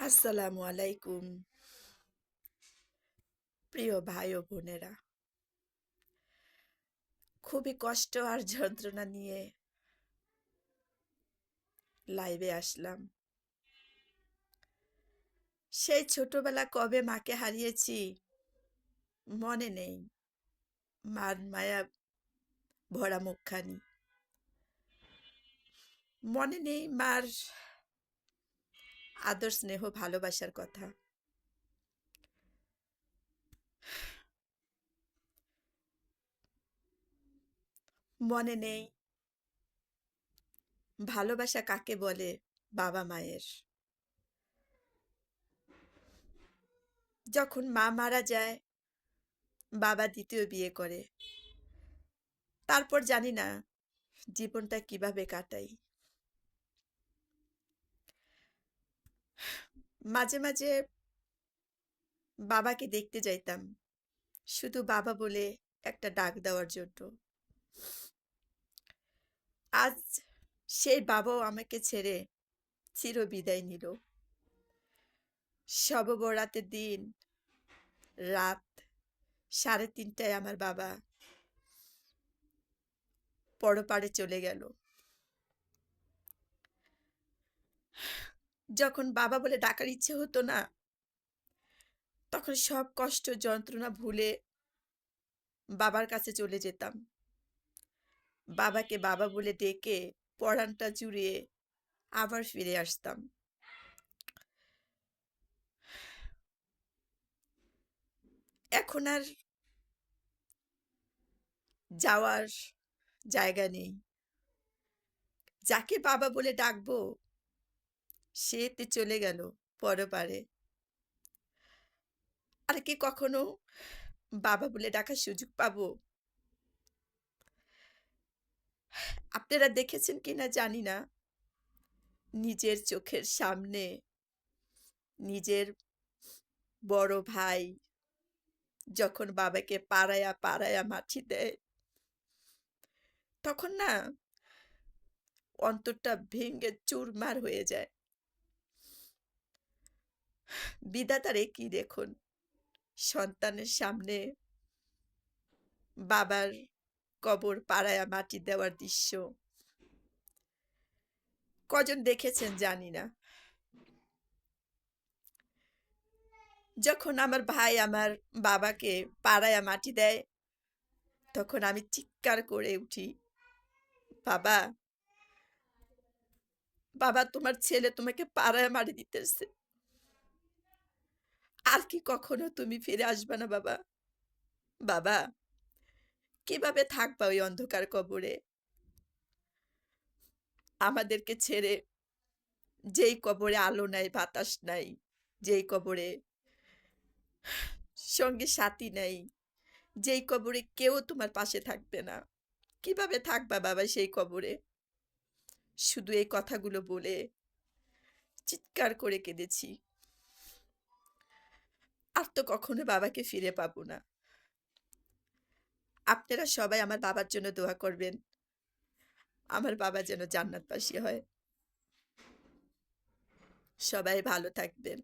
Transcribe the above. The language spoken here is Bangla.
আসসালামু আলাইকুম। প্রিয় ভাই ও বোনেরা, খুবই কষ্ট আর যন্ত্রণা নিয়ে লাইভে আসলাম। সেই ছোটবেলা কবে মাকে হারিয়েছি মনে নেই। মার মায়া ভরা মুখখানি মনে নেই, মার আদর স্নেহ ভালোবাসার কথা মনে নেই। ভালোবাসা কাকে বলে বাবা মায়ের। যখন মা মারা যায়, বাবা দ্বিতীয় বিয়ে করে। তারপর জানি না জীবনটা কিভাবে কাটাই। মাঝে মাঝে বাবাকে দেখতে যাইতাম, শুধু বাবা বলে একটা ডাক দেওয়ার জন্য। আজ সেই বাবাও আমাকে ছেড়ে চির বিদায় নিল। শব বরাতের দিন রাত 3:30টায় আমার বাবা পরপারে চলে গেল। যখন বাবা বলে ডাকার ইচ্ছে হতো না, তখন সব কষ্ট যন্ত্রণা ভুলে বাবার কাছে চলে যেতাম। বাবাকে বাবা বলে ডেকে পরাণটা জুড়িয়ে আবার ফিরে আসতাম। এখন আর যাওয়ার জায়গা নেই। যাকে বাবা বলে ডাকবো সে তো চলে গেল পরপারে। আর কি কখনো বাবা বলে ডাকার সুযোগ পাবো? আপনারা দেখেছেন কিনা জানি না, নিজের চোখের সামনে নিজের বড় ভাই যখন বাবাকে পাড়ায়া পাড়ায়া মাটি দেয়, তখন না অন্তরটা ভেঙে চুরমার হয়ে যায়। বিধাতার কি দেখুন, সন্তানের সামনে বাবার কবর পাড়ায়া মাটি দেওয়ার দৃশ্য কজন দেখেছেন জানি না। যখন আমার ভাই আমার বাবাকে পাড়ায়া মাটি দেয়, তখন আমি চিৎকার করে উঠি, বাবা, বাবা, তোমার ছেলে তোমাকে পাড়ায় মারি দিতেছে। আর কি কখনো তুমি ফিরে আসবে না বাবা? বাবা, কিভাবে থাকবা ওই অন্ধকার কবরে আমাদেরকে ছেড়ে? যেই কবরে আলো নাই, বাতাস নাই, যেই কবরে সঙ্গে সাথী নাই, যেই কবরে কেউ তোমার পাশে থাকবে না, কিভাবে থাকবা বাবা সেই কবরে? শুধু এই কথাগুলো বলে চিৎকার করে কেঁদেছি। আর তো কখনো বাবাকে ফিরে পাবো না। আপনারা সবাই আমার বাবার জন্য দোয়া করবেন, আমার বাবা যেন জান্নাতবাসী হয়। সবাই ভালো থাকবেন।